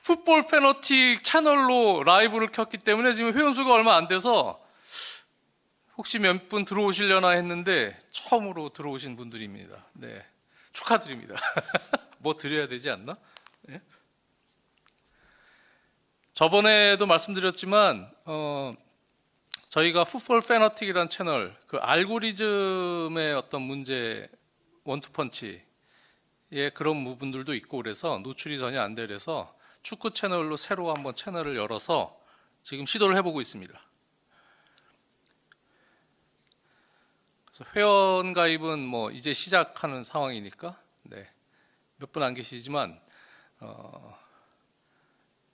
풋볼 페너틱 채널로 라이브를 켰기 때문에 지금 회원수가 얼마 안 돼서 혹시 몇 분 들어오시려나 했는데 처음으로 들어오신 분들입니다. 네, 축하드립니다. 뭐 드려야 되지 않나? 네. 저번에도 말씀드렸지만 저희가 풋볼 페너틱이라는 채널, 그 알고리즘의 어떤 문제, 원투펀치의 그런 부분들도 있고 그래서 노출이 전혀 안 되래서 축구 채널로 새로 한번 채널을 열어서 지금 시도를 해보고 있습니다. 그래서 회원 가입은 뭐 이제 시작하는 상황이니까 네, 몇 분 안 계시지만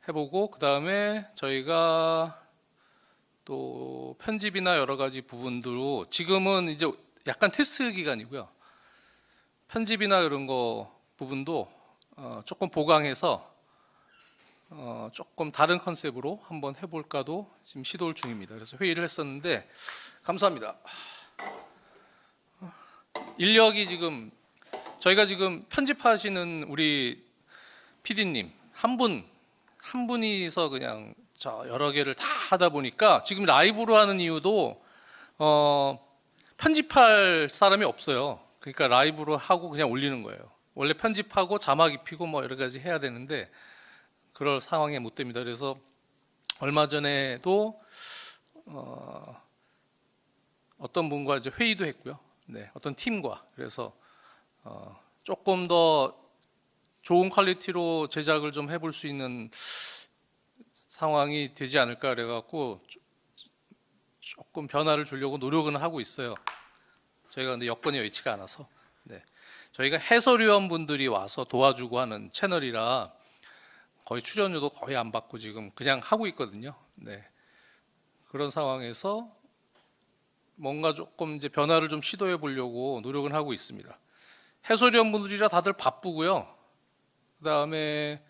해보고 그 다음에 저희가 또 편집이나 여러 가지 부분들로 지금은 이제 약간 테스트 기간이고요. 편집이나 이런 거 부분도 조금 보강해서 조금 다른 컨셉으로 한번 해볼까도 지금 시도를 중입니다. 그래서 회의를 했었는데 감사합니다. 인력이 지금 저희가 지금 편집하시는 우리 PD님 한 분이서 그냥 여러 개를 다 하다 보니까 지금 라이브로 하는 이유도 편집할 사람이 없어요. 그러니까 라이브로 하고 그냥 올리는 거예요. 원래 편집하고 자막 입히고 뭐 여러 가지 해야 되는데 그럴 상황에 못 됩니다. 그래서 얼마 전에도 어떤 분과 이제 회의도 했고요. 네, 어떤 팀과 그래서 조금 더 좋은 퀄리티로 제작을 좀 해볼 수 있는 상황이 되지 않을까 그래갖고 조금 변화를 주려고 노력은 하고 있어요. 저희가 근데 여건이 여의치가 않아서 네. 저희가 해설위원 분들이 와서 도와주고 하는 채널이라 거의 출연료도 거의 안 받고 지금 그냥 하고 있거든요. 네. 그런 상황에서 뭔가 조금 이제 변화를 좀 시도해 보려고 노력은 하고 있습니다. 해설위원 분들이라 다들 바쁘고요. 그 다음에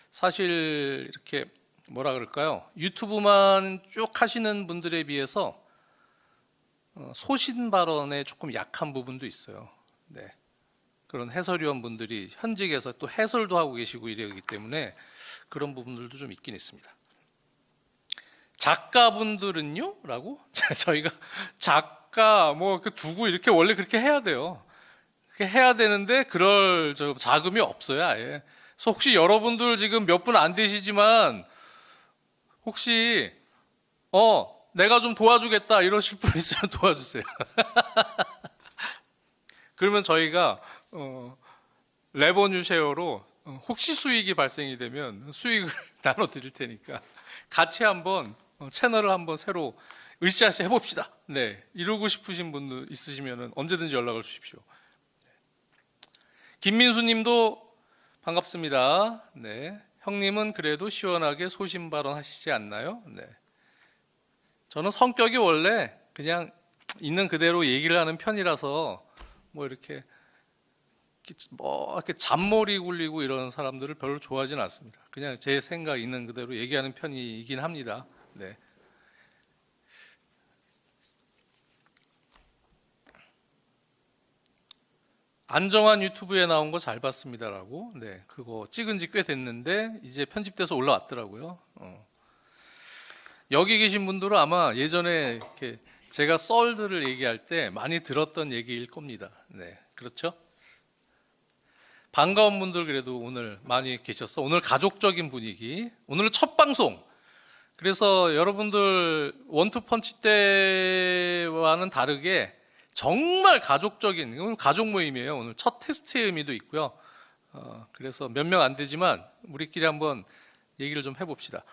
사실 이렇게 뭐라 그럴까요? 유튜브만 쭉 하시는 분들에 비해서 소신 발언에 조금 약한 부분도 있어요. 네. 그런 해설위원 분들이 현직에서 또 해설도 하고 계시고 이러기 때문에 그런 부분들도 좀 있긴 있습니다. 작가분들은요? 라고? 저희가 작가 뭐 두고 이렇게 원래 그렇게 해야 돼요. 그렇게 해야 되는데 그럴 자금이 없어요, 아예. 그래서 혹시 여러분들 지금 몇 분 안 되시지만 혹시 내가 좀 도와주겠다 이러실 분 있으면 도와주세요. 그러면 저희가 레버뉴 쉐어로 혹시 수익이 발생이 되면 수익을 나눠 드릴 테니까 같이 한번 채널을 한번 새로 으쌰으쌰 해봅시다. 네, 이러고 싶으신 분들 있으시면 언제든지 연락을 주십시오. 김민수님도 반갑습니다. 네, 형님은 그래도 시원하게 소신 발언하시지 않나요? 네, 저는 성격이 원래 그냥 있는 그대로 얘기를 하는 편이라서 뭐 이렇게 잔머리 굴리고 이런 사람들을 별로 좋아하지는 않습니다. 그냥 제 생각 있는 그대로 얘기하는 편이긴 합니다. 네. 안정환 유튜브에 나온 거 잘 봤습니다라고. 네, 그거 찍은 지 꽤 됐는데 이제 편집돼서 올라왔더라고요. 여기 계신 분들은 아마 예전에 이렇게 제가 썰들을 얘기할 때 많이 들었던 얘기일 겁니다. 네, 그렇죠? 반가운 분들 그래도 오늘 많이 계셔서 오늘 가족적인 분위기, 오늘은 첫 방송. 그래서 여러분들 원투펀치 때와는 다르게 정말 가족적인 오늘 가족 모임이에요. 오늘 첫 테스트의 의미도 있고요. 그래서 몇 명 안 되지만 우리끼리 한번 얘기를 좀 해봅시다.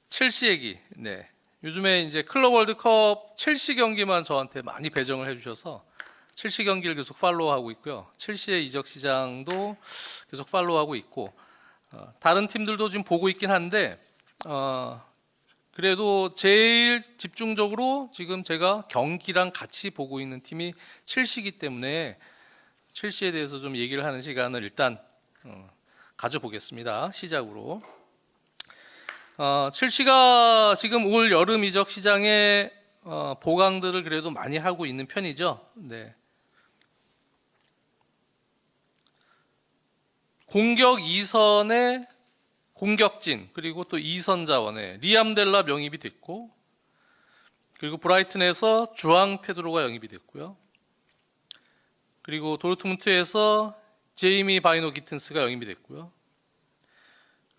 첼시 얘기. 네. 요즘에 이제 클럽 월드컵 첼시 경기만 저한테 많이 배정을 해주셔서 첼시 경기를 계속 팔로우하고 있고요. 첼시의 이적 시장도 계속 팔로우하고 있고 다른 팀들도 지금 보고 있긴 한데 그래도 제일 집중적으로 지금 제가 경기랑 같이 보고 있는 팀이 첼시이기 때문에 첼시에 대해서 좀 얘기를 하는 시간을 일단 가져보겠습니다. 시작으로 첼시가 지금 올 여름 이적 시장에 보강들을 그래도 많이 하고 있는 편이죠. 네. 공격 2선의 공격진 그리고 또 2선 자원에 리암 델랍 영입이 됐고, 그리고 브라이튼에서 주앙 페드로가 영입이 됐고요. 그리고 도르트문트에서 제이미 바이노 기튼스가 영입이 됐고요.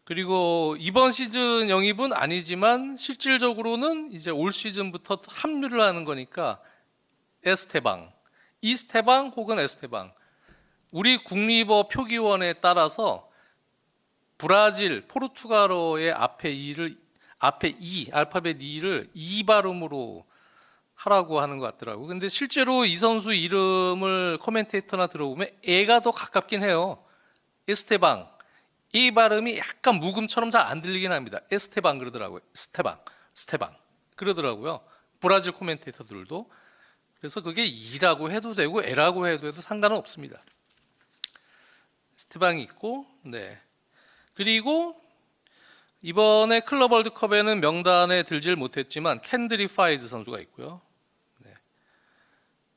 그리고 이번 시즌 영입은 아니지만 실질적으로는 이제 올 시즌부터 합류를 하는 거니까 에스테방, 이스테방 혹은 에스테방, 우리 국리버 표기원에 따라서 브라질, 포르투갈어의 앞에 E, 알파벳 E를 E 발음으로 하라고 하는 것 같더라고요. 근데 실제로 이 선수 이름을 코멘테이터나 들어보면 애가 더 가깝긴 해요. 에스테방. 이 발음이 약간 묵음처럼 잘 안 들리긴 합니다. 에스테방 그러더라고요. 스테방 그러더라고요. 브라질 코멘테이터들도. 그래서 그게 E라고 해도 되고 L라고 해도 상관은 없습니다. 스테방이 있고, 네. 그리고 이번에 클럽 월드컵에는 명단에 들질 못했지만 켄드리 파이즈 선수가 있고요. 네.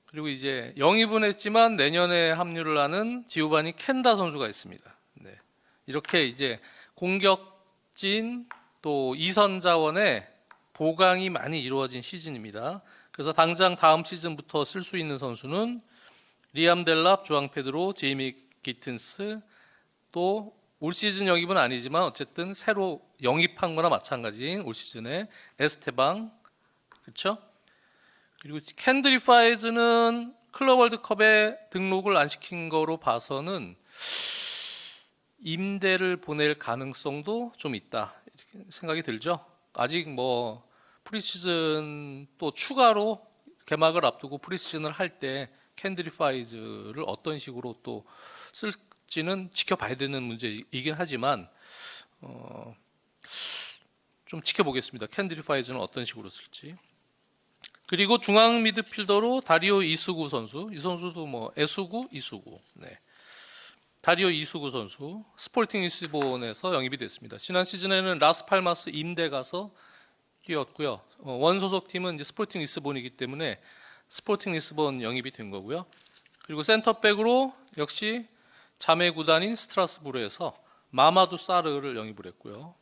그리고 이제 영입은 했지만 내년에 합류를 하는 지오바니 켄다 선수가 있습니다. 네. 이렇게 이제 공격진 또 2선 자원의 보강이 많이 이루어진 시즌입니다. 그래서 당장 다음 시즌부터 쓸 수 있는 선수는 리암 델랍, 주앙 페드로, 제이미 기튼스, 또 올 시즌 영입은 아니지만 어쨌든 새로 영입한 거나 마찬가지인 올 시즌에 에스테방, 그렇죠? 그리고 켄드리 파이즈는 클럽 월드컵에 등록을 안 시킨 거로 봐서는 임대를 보낼 가능성도 좀 있다 이렇게 생각이 들죠. 아직 뭐 프리시즌 또 추가로 개막을 앞두고 프리시즌을 할 때 켄드리 파이즈를 어떤 식으로 또 쓸지는 지켜봐야 되는 문제이긴 하지만 좀 지켜보겠습니다. 켄드리 파이즈는 어떤 식으로 쓸지. 그리고 중앙 미드필더로 다리오 이수구 선수, 이 선수도 뭐 에수구, 이수구, 네. 다리오 이수구 선수 스포팅 리스본에서 영입이 됐습니다. 지난 시즌에는 라스팔마스 임대 가서 뛰었고요. 원 소속 팀은 이제 스포팅 리스본이기 때문에 스포팅 리스본 영입이 된 거고요. 그리고 센터백으로 역시 자매 구단인 스트라스부르에서 마마두 사르를 영입을 했고요.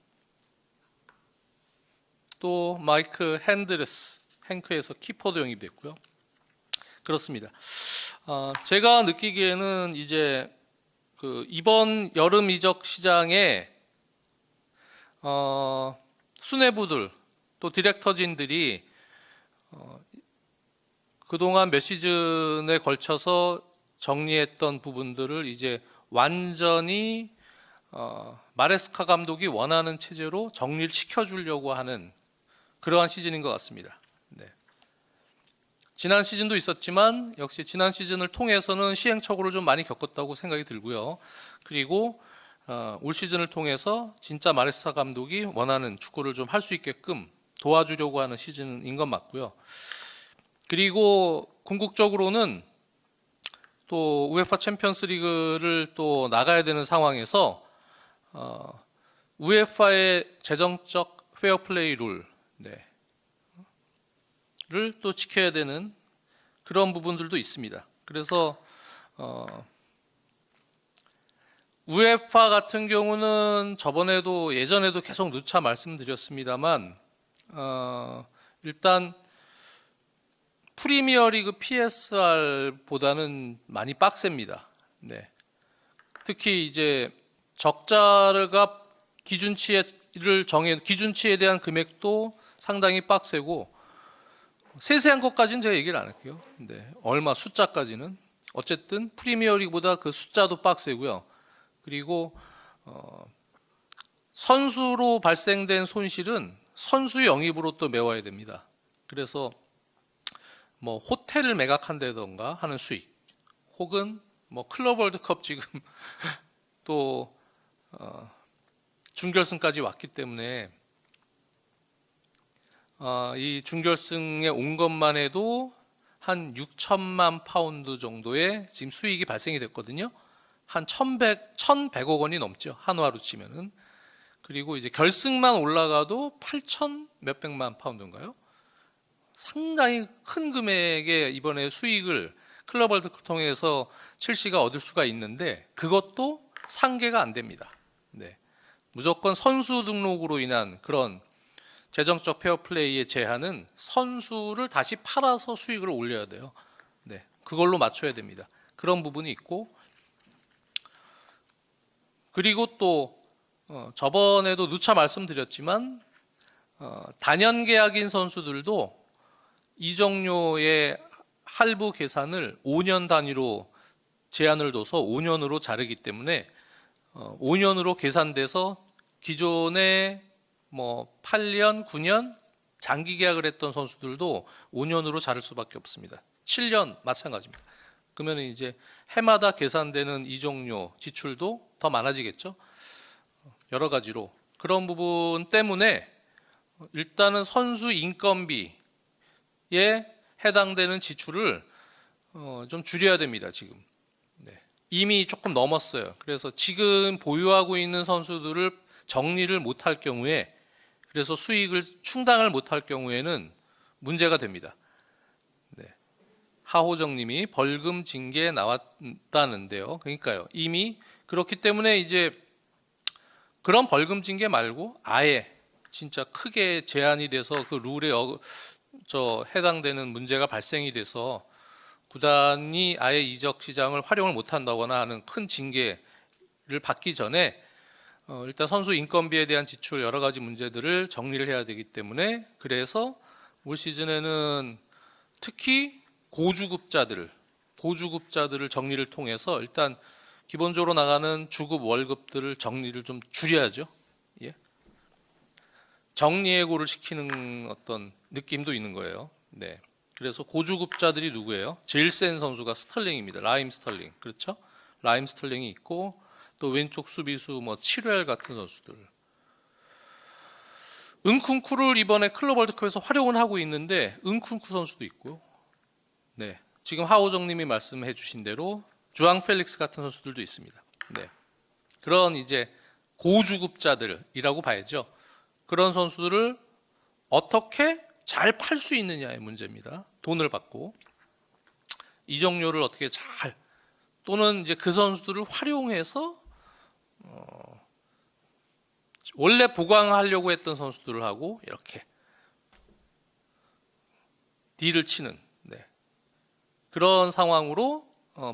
또 마이크 핸드레스 행크에서 키퍼도 영입됐고요. 그렇습니다. 제가 느끼기에는 이제 이번 여름 이적 시장에 수뇌부들 또 디렉터진들이 그동안 몇 시즌에 걸쳐서 정리했던 부분들을 이제 완전히 마레스카 감독이 원하는 체제로 정리를 시켜주려고 하는 그러한 시즌인 것 같습니다. 네. 지난 시즌도 있었지만 역시 지난 시즌을 통해서는 시행착오를 좀 많이 겪었다고 생각이 들고요. 그리고 올 시즌을 통해서 진짜 마레스카 감독이 원하는 축구를 좀 할 수 있게끔 도와주려고 하는 시즌인 건 맞고요. 그리고 궁극적으로는 또 우에파 챔피언스 리그를 또 나가야 되는 상황에서 우에파의 재정적 페어플레이 룰, 네. 를 또 지켜야 되는 그런 부분들도 있습니다. 그래서 우에파 같은 경우는 예전에도 계속 누차 말씀드렸습니다만 일단 프리미어리그 PSR보다는 많이 빡셉니다. 네. 특히 이제 적자가 기준치에 대한 금액도 상당히 빡세고 세세한 것까지는 제가 얘기를 안 할게요. 네. 얼마 숫자까지는 어쨌든 프리미어리그보다 그 숫자도 빡세고요. 그리고 선수로 발생된 손실은 선수 영입으로 또 메워야 됩니다. 그래서 뭐 호텔을 매각한다던가 하는 수익, 혹은 뭐 클럽 월드컵 지금 또 준결승까지 왔기 때문에 이 준결승에 온 것만 해도 한 6천만 파운드 정도의 지금 수익이 발생이 됐거든요. 한 1,100억 원이 넘죠. 한화로 치면은. 그리고 이제 결승만 올라가도 8천 몇백만 파운드인가요? 상당히 큰 금액의 이번에 수익을 클럽 월드컵 통해서 첼시가 얻을 수가 있는데 그것도 상계가 안 됩니다. 네. 무조건 선수 등록으로 인한 그런 재정적 페어플레이의 제한은 선수를 다시 팔아서 수익을 올려야 돼요. 네. 그걸로 맞춰야 됩니다. 그런 부분이 있고, 그리고 또 저번에도 누차 말씀드렸지만 단연 계약인 선수들도 이적료의 할부 계산을 5년 단위로 제한을 둬서 5년으로 자르기 때문에 5년으로 계산돼서 기존에 뭐 8년, 9년 장기 계약을 했던 선수들도 5년으로 자를 수밖에 없습니다. 7년 마찬가지입니다. 그러면 이제 해마다 계산되는 이적료 지출도 더 많아지겠죠. 여러 가지로 그런 부분 때문에 일단은 선수 인건비에 해당되는 지출을 좀 줄여야 됩니다. 지금 이미 조금 넘었어요. 그래서 지금 보유하고 있는 선수들을 정리를 못할 경우에, 그래서 수익을 충당을 못할 경우에는 문제가 됩니다. 네. 하호정님이 벌금 징계 나왔다는데요. 그러니까요. 이미 그렇기 때문에 이제 그런 벌금 징계 말고 아예 진짜 크게 제한이 돼서 그 룰에 해당되는 문제가 발생이 돼서 구단이 아예 이적 시장을 활용을 못한다거나 하는 큰 징계를 받기 전에 일단 선수 인건비에 대한 지출 여러 가지 문제들을 정리를 해야 되기 때문에, 그래서 올 시즌에는 특히 고주급자들을 정리를 통해서 일단 기본적으로 나가는 주급 월급들을 정리를 좀 줄여야죠. 예. 정리해고를 시키는 어떤 느낌도 있는 거예요. 네. 그래서 고주급자들이 누구예요? 제일 센 선수가 스털링입니다. 라임 스털링. 그렇죠? 라임 스털링이 있고, 또 왼쪽 수비수 뭐 7웰 같은 선수들. 은쿤쿠를 이번에 클럽 월드컵에서 활용을 하고 있는데 은쿤쿠 선수도 있고요. 네. 지금 하호정님이 말씀해 주신 대로 주앙 펠릭스 같은 선수들도 있습니다. 네. 그런 이제 고주급자들이라고 봐야죠. 그런 선수들을 어떻게 잘 팔 수 있느냐의 문제입니다. 돈을 받고 이적료를 어떻게 잘, 또는 이제 그 선수들을 활용해서 원래 보강하려고 했던 선수들을 하고 이렇게 딜을 치는, 네. 그런 상황으로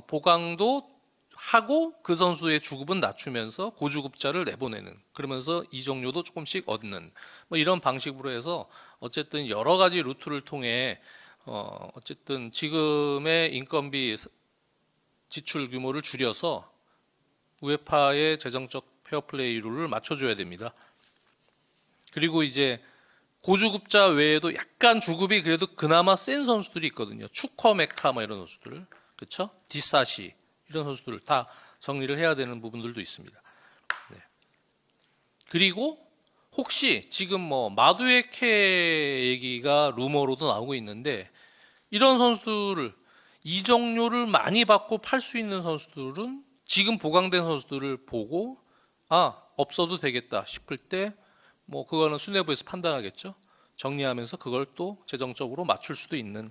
보강도 하고 그 선수의 주급은 낮추면서 고주급자를 내보내는, 그러면서 이적료도 조금씩 얻는 뭐 이런 방식으로 해서 어쨌든 여러 가지 루트를 통해 어쨌든 지금의 인건비 지출 규모를 줄여서 우에파의 재정적 페어플레이 룰을 맞춰줘야 됩니다. 그리고 이제 고주급자 외에도 약간 주급이 그래도 그나마 센 선수들이 있거든요. 추커 메카 뭐 이런 선수들, 그렇죠? 디사시 이런 선수들을 다 정리를 해야 되는 부분들도 있습니다. 네. 그리고 혹시 지금 뭐 마두에케 얘기가 루머로도 나오고 있는데, 이런 선수들을 이적료를 많이 받고 팔 수 있는 선수들은 지금 보강된 선수들을 보고 없어도 되겠다 싶을 때 뭐 그거는 수뇌부에서 판단하겠죠. 정리하면서 그걸 또 재정적으로 맞출 수도 있는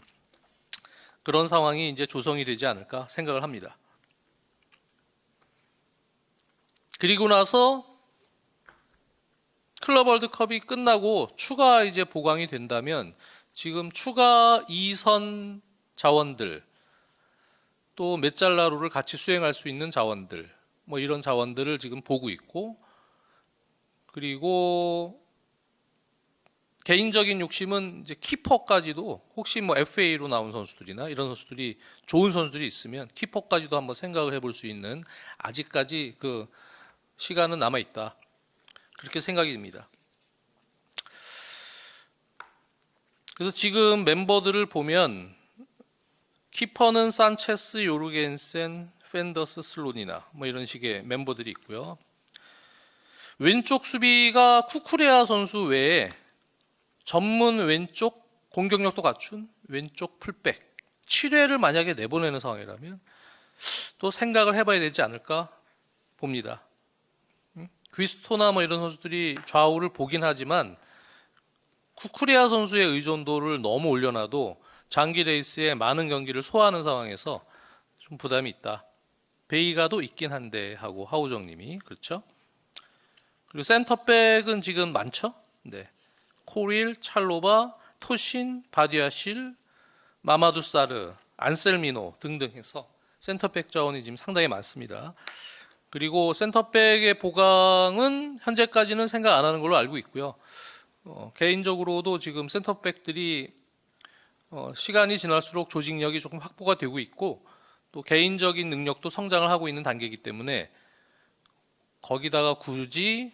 그런 상황이 이제 조성이 되지 않을까 생각을 합니다. 그리고 나서 클럽 월드컵이 끝나고 추가 이제 보강이 된다면, 지금 추가 2선 자원들, 또 메짤라루를 같이 수행할 수 있는 자원들, 뭐 이런 자원들을 지금 보고 있고, 그리고 개인적인 욕심은 이제 키퍼까지도 혹시 뭐 FA로 나온 선수들이나 이런 선수들이 좋은 선수들이 있으면 키퍼까지도 한번 생각을 해볼 수 있는, 아직까지 그 시간은 남아 있다, 그렇게 생각이 듭니다. 그래서 지금 멤버들을 보면 키퍼는 산체스, 요르겐센, 펜더스, 슬로니나 뭐 이런 식의 멤버들이 있고요. 왼쪽 수비가 쿠쿠레아 선수 외에 전문 왼쪽 공격력도 갖춘 왼쪽 풀백 7회를 만약에 내보내는 상황이라면 또 생각을 해봐야 되지 않을까 봅니다. 귀스토나 뭐 이런 선수들이 좌우를 보긴 하지만 쿠쿠레아 선수의 의존도를 너무 올려놔도 장기 레이스에 많은 경기를 소화하는 상황에서 좀 부담이 있다. 베이가도 있긴 한데 하고 하우정님이 그렇죠. 그리고 센터백은 지금 많죠. 네, 코릴, 찰로바, 토신, 바디아실, 마마두 사르, 안셀미노 등등 해서 센터백 자원이 지금 상당히 많습니다. 그리고 센터백의 보강은 현재까지는 생각 안 하는 걸로 알고 있고요. 개인적으로도 지금 센터백들이 시간이 지날수록 조직력이 조금 확보가 되고 있고 또 개인적인 능력도 성장을 하고 있는 단계이기 때문에 거기다가 굳이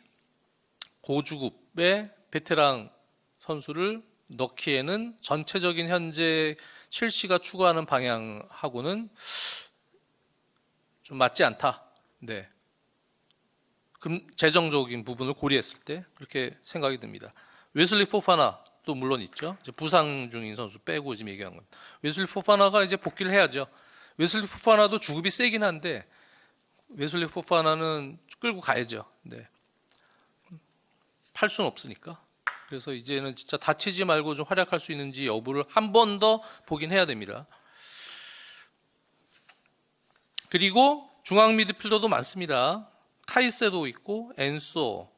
고주급의 베테랑 선수를 넣기에는 전체적인 현재 첼시가 추구하는 방향하고는 좀 맞지 않다. 네. 재정적인 부분을 고려했을 때 그렇게 생각이 듭니다. 웨슬리 포파나도 물론 있죠. 이제 부상 중인 선수 빼고 지금 얘기한 건. 웨슬리 포파나가 이제 복귀를 해야죠. 웨슬리 포파나도 주급이 세긴 한데 웨슬리 포파나는 끌고 가야죠. 네. 팔 수는 없으니까. 그래서 이제는 진짜 다치지 말고 좀 활약할 수 있는지 여부를 한 번 더 보긴 해야 됩니다. 그리고 중앙 미드필더도 많습니다. 카이세도 있고 엔소,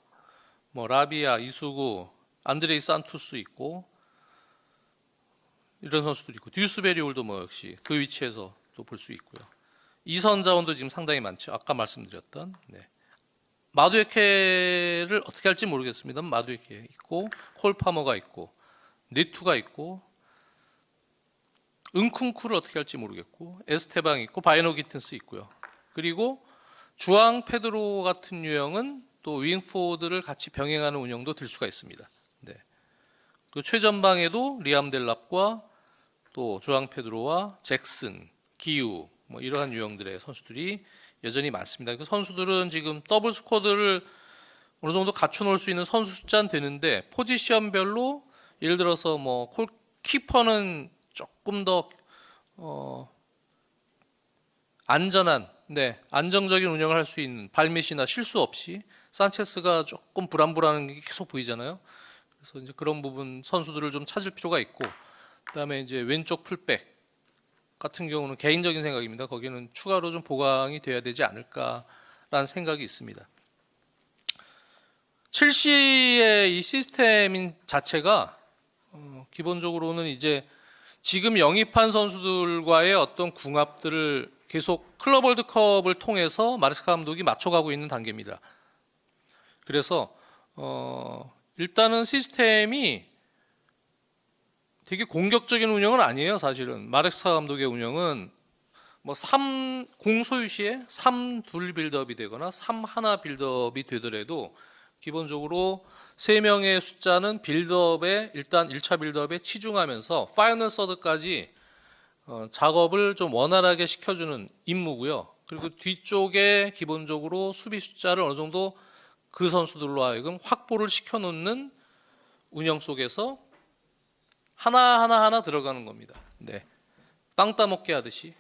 뭐 라비아, 이수구, 안드레이 산투스 있고 이런 선수들이 있고 듀스베리올도 뭐 역시 그 위치에서 또 볼 수 있고요. 이선 자원도 지금 상당히 많죠. 아까 말씀드렸던. 네. 마두에케를 어떻게 할지 모르겠습니다. 마두에케 있고 콜파머가 있고 네투가 있고 은쿵쿠를 어떻게 할지 모르겠고 에스테방 있고 바이노 기튼스 있고요. 그리고 주앙 페드로 같은 유형은 또 윙포드를 같이 병행하는 운영도 들 수가 있습니다. 네. 그 최전방에도 리암 델랍과 또 주앙 페드로와 잭슨, 기우 뭐 이러한 유형들의 선수들이 여전히 많습니다. 그 선수들은 지금 더블 스쿼드를 어느 정도 갖춰놓을 수 있는 선수 숫자는 되는데 포지션별로 예를 들어서 뭐 키퍼는 조금 더 안전한, 네, 안정적인 운영을 할 수 있는 발밑이나 실수 없이 산체스가 조금 불안불안한 게 계속 보이잖아요. 그래서 이제 그런 부분 선수들을 좀 찾을 필요가 있고, 그다음에 이제 왼쪽 풀백 같은 경우는 개인적인 생각입니다. 거기는 추가로 좀 보강이 돼야 되지 않을까라는 생각이 있습니다. 첼시의 이 시스템인 자체가 기본적으로는 이제 지금 영입한 선수들과의 어떤 궁합들을 계속 클럽 월드컵을 통해서 마르스카 감독이 맞춰가고 있는 단계입니다. 그래서 일단은 시스템이 되게 공격적인 운영은 아니에요. 사실은 마르스카 감독의 운영은 뭐 공소유 시에 3-2 빌드업이 되거나 3-1 빌드업이 되더라도 기본적으로 3명의 숫자는 빌드업에 일단 1차 빌드업에 치중하면서 파이널 서드까지 작업을 좀 원활하게 시켜주는 임무고요. 그리고 뒤쪽에 기본적으로 수비 숫자를 어느 정도 그 선수들로 하여금 확보를 시켜놓는 운영 속에서 하나 들어가는 겁니다. 네, 땅 따먹게 하듯이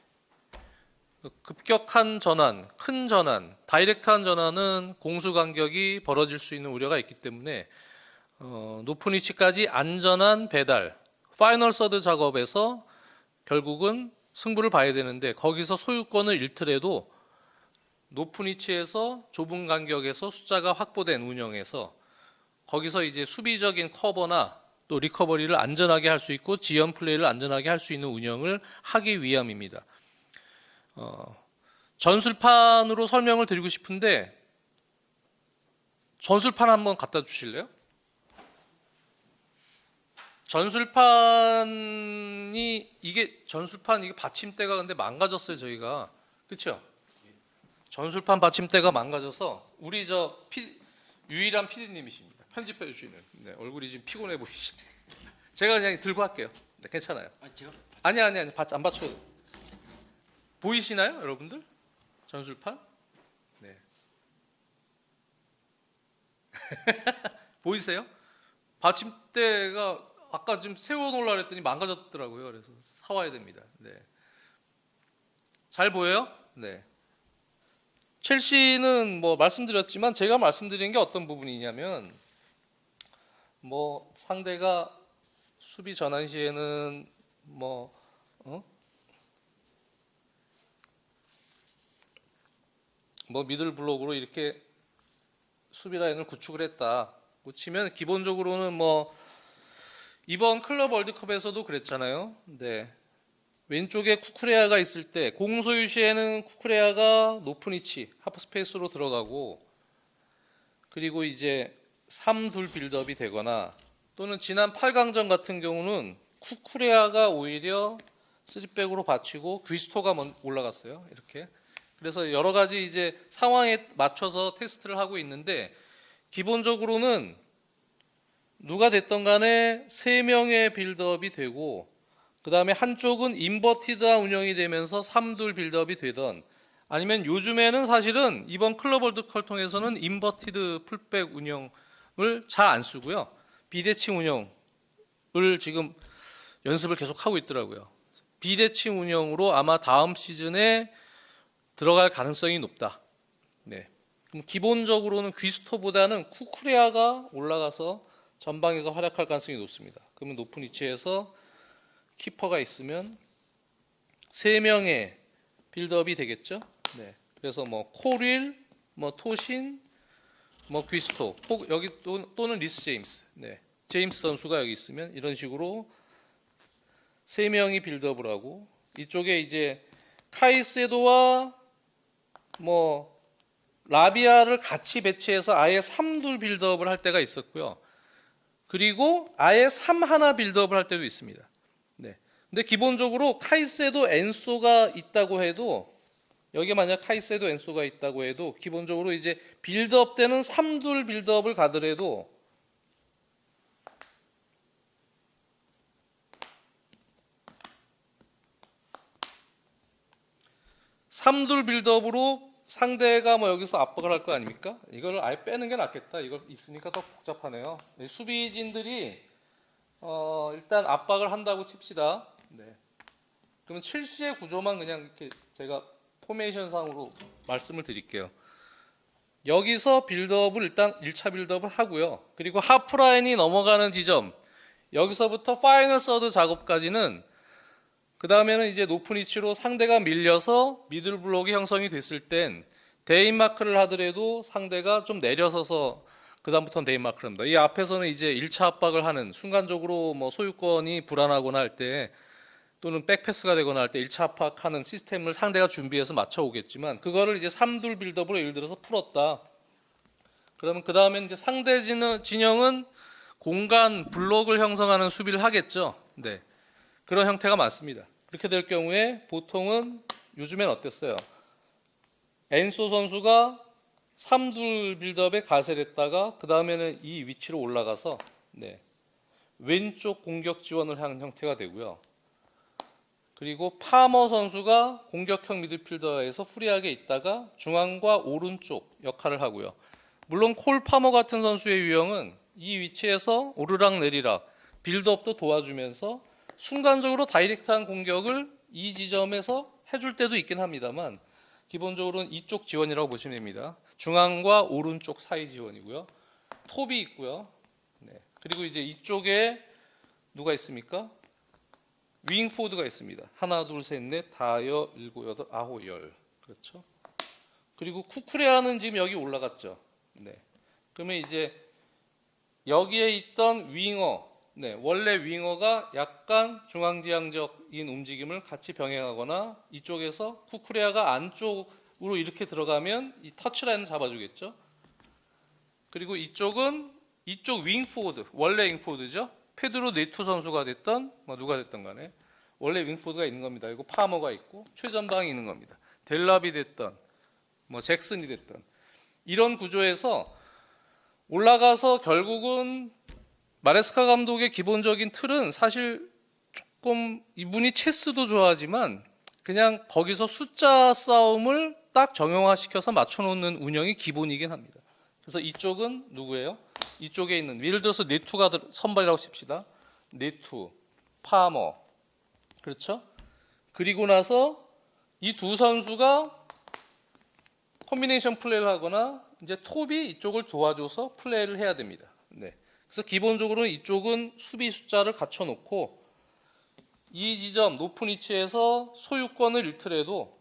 급격한 전환, 큰 전환, 다이렉트한 전환은 공수 간격이 벌어질 수 있는 우려가 있기 때문에 높은 위치까지 안전한 배달, 파이널 서드 작업에서 결국은 승부를 봐야 되는데 거기서 소유권을 잃더라도 높은 위치에서 좁은 간격에서 숫자가 확보된 운영에서 거기서 이제 수비적인 커버나 또 리커버리를 안전하게 할 수 있고 지연 플레이를 안전하게 할 수 있는 운영을 하기 위함입니다. 전술판으로 설명을 드리고 싶은데 전술판 한번 갖다 주실래요? 전술판 이게 받침대가 근데 망가졌어요. 저희가 그렇죠? 전술판 받침대가 망가져서 우리 유일한 PD님이십니다. 편집해 주시는. 네, 얼굴이 지금 피곤해 보이시네. 제가 그냥 들고 할게요. 네, 괜찮아요. 아니 안 받쳐도 보이시나요, 여러분들? 전술판? 네. 보이세요? 받침대가 아까 좀 세워놓으려 했더니 망가졌더라고요. 그래서 사와야 됩니다. 네. 잘 보여요? 네. 첼시는 뭐 말씀드렸지만 제가 말씀드린 게 어떤 부분이냐면 뭐 상대가 수비 전환 시에는 뭐 뭐 미들 블록으로 이렇게 수비 라인을 구축을 했다. 치면 기본적으로는 뭐 이번 클럽 월드컵에서도 그랬잖아요. 네. 왼쪽에 쿠쿠레아가 있을 때 공소유 시에는 쿠쿠레아가 높은 위치 하프 스페이스로 들어가고, 그리고 이제 3-2 빌드업이 되거나, 또는 지난 8강전 같은 경우는 쿠쿠레아가 오히려 3백으로 받치고 귀스토가 올라갔어요. 이렇게. 그래서 여러 가지 이제 상황에 맞춰서 테스트를 하고 있는데, 기본적으로는 누가 됐던 간에 3명의 빌드업이 되고, 그 다음에 한쪽은 인버티드한 운영이 되면서 3-2 빌드업이 되던, 아니면 요즘에는 사실은 이번 클럽 월드컵을 통해서는 인버티드 풀백 운영을 잘 안 쓰고요. 비대칭 운영을 지금 연습을 계속 하고 있더라고요. 비대칭 운영으로 아마 다음 시즌에 들어갈 가능성이 높다. 네. 그럼 기본적으로는 귀스토보다는 쿠쿠레아가 올라가서 전방에서 활약할 가능성이 높습니다. 그러면 높은 위치에서 키퍼가 있으면 3명의 빌드업이 되겠죠. 네. 그래서 뭐 코릴, 뭐 토신, 뭐 귀스토, 여기 또는 리스 제임스. 네. 제임스 선수가 여기 있으면 이런 식으로 3명이 빌드업을 하고, 이쪽에 이제 카이세도와 뭐 라비아를 같이 배치해서 아예 3-2 빌드업을 할 때가 있었고요. 그리고 아예 3-1 빌드업을 할 때도 있습니다. 네. 근데 기본적으로 카이세도 엔소가 있다고 해도, 여기 만약 카이세도 엔소가 있다고 해도 기본적으로 이제 빌드업 때는 3-2 빌드업을 가더라도 삼둘 빌드업으로 상대가 뭐 여기서 압박을 할 거 아닙니까? 이걸 아예 빼는 게 낫겠다. 이거 있으니까 더 복잡하네요. 수비진들이 일단 압박을 한다고 칩시다. 네. 그러면 첼시의 구조만 그냥 이렇게 제가 포메이션 상으로 말씀을 드릴게요. 여기서 빌드업을 일단 1차 빌드업을 하고요. 그리고 하프라인이 넘어가는 지점, 여기서부터 파이널 서드 작업까지는, 그 다음에는 이제 높은 위치로 상대가 밀려서 미들 블록이 형성이 됐을 땐 대인 마크를 하더라도 상대가 좀 내려서서 그 다음부터는 대인 마크를 합니다. 이 앞에서는 이제 1차 압박을 하는, 순간적으로 뭐 소유권이 불안하거나 할 때, 또는 백패스가 되거나 할 때 1차 압박하는 시스템을 상대가 준비해서 맞춰오겠지만, 그거를 이제 3-2 빌드업으로 예를 들어서 풀었다. 그러면 그 다음에 이제 상대 진영은 공간 블록을 형성하는 수비를 하겠죠. 네. 그런 형태가 많습니다. 그렇게 될 경우에 보통은 요즘엔 어땠어요? 엔소 선수가 3-2 빌드업에 가세를 했다가 그 다음에는 이 위치로 올라가서, 네, 왼쪽 공격 지원을 하는 형태가 되고요. 그리고 파머 선수가 공격형 미드필더에서 프리하게 있다가 중앙과 오른쪽 역할을 하고요. 물론 콜 파머 같은 선수의 유형은 이 위치에서 오르락 내리락 빌드업도 도와주면서 순간적으로 다이렉트한 공격을 이 지점에서 해줄 때도 있긴 합니다만, 기본적으로는 이쪽 지원이라고 보시면 됩니다. 중앙과 오른쪽 사이 지원이고요. 톱이 있고요. 네. 그리고 이제 이쪽에 누가 있습니까? 윙포드가 있습니다. 하나, 둘, 셋, 넷, 다여, 일곱, 여덟, 아홉, 열. 그렇죠? 그리고 쿠쿠레아는 지금 여기 올라갔죠. 네. 그러면 이제 여기에 있던 윙어, 네, 원래 윙어가 약간 중앙지향적인 움직임을 같이 병행하거나, 이쪽에서 쿠쿠레아가 안쪽으로 이렇게 들어가면 이 터치라인을 잡아주겠죠. 그리고 이쪽은 이쪽 윙포워드, 원래 윙포워드죠. 페드로 네투 선수가 됐던 뭐 누가 됐던 간에 원래 윙포워드가 있는 겁니다. 그리고 파머가 있고 최전방이 있는 겁니다. 델랍이 됐던 뭐 잭슨이 됐던 이런 구조에서 올라가서 결국은 마레스카 감독의 기본적인 틀은 사실 조금, 이분이 체스도 좋아하지만 그냥 거기서 숫자 싸움을 딱 정형화시켜서 맞춰놓는 운영이 기본이긴 합니다. 그래서 이쪽은 누구예요? 이쪽에 있는, 예를 들어서 네투가 선발이라고 칩시다. 네투, 파머, 그렇죠? 그리고 나서 이 두 선수가 콤비네이션 플레이를 하거나 이제 톱이 이쪽을 도와줘서 플레이를 해야 됩니다. 네. 그래서 기본적으로 이쪽은 수비 숫자를 갖춰놓고 이 지점 높은 위치에서 소유권을 잃더라도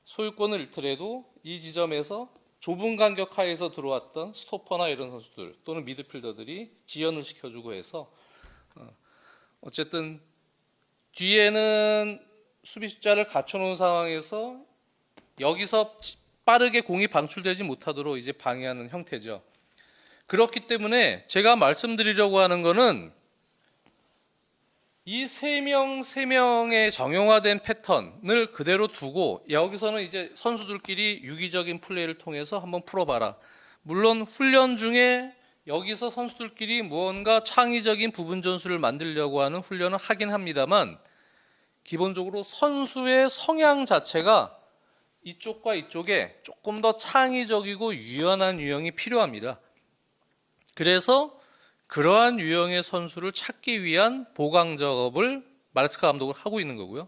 소유권을 잃더라도 이 지점에서 좁은 간격 하에서 들어왔던 스토퍼나 이런 선수들 또는 미드필더들이 지연을 시켜주고 해서 어쨌든 뒤에는 수비 숫자를 갖춰놓은 상황에서 여기서 빠르게 공이 방출되지 못하도록 이제 방해하는 형태죠. 그렇기 때문에 제가 말씀드리려고 하는 거는 이 세 명의 정형화된 패턴을 그대로 두고 여기서는 이제 선수들끼리 유기적인 플레이를 통해서 한번 풀어봐라. 물론 훈련 중에 여기서 선수들끼리 무언가 창의적인 부분 전술을 만들려고 하는 훈련을 하긴 합니다만 기본적으로 선수의 성향 자체가 이쪽과 이쪽에 조금 더 창의적이고 유연한 유형이 필요합니다. 그래서 그러한 유형의 선수를 찾기 위한 보강 작업을 마레스카 감독은 하고 있는 거고요.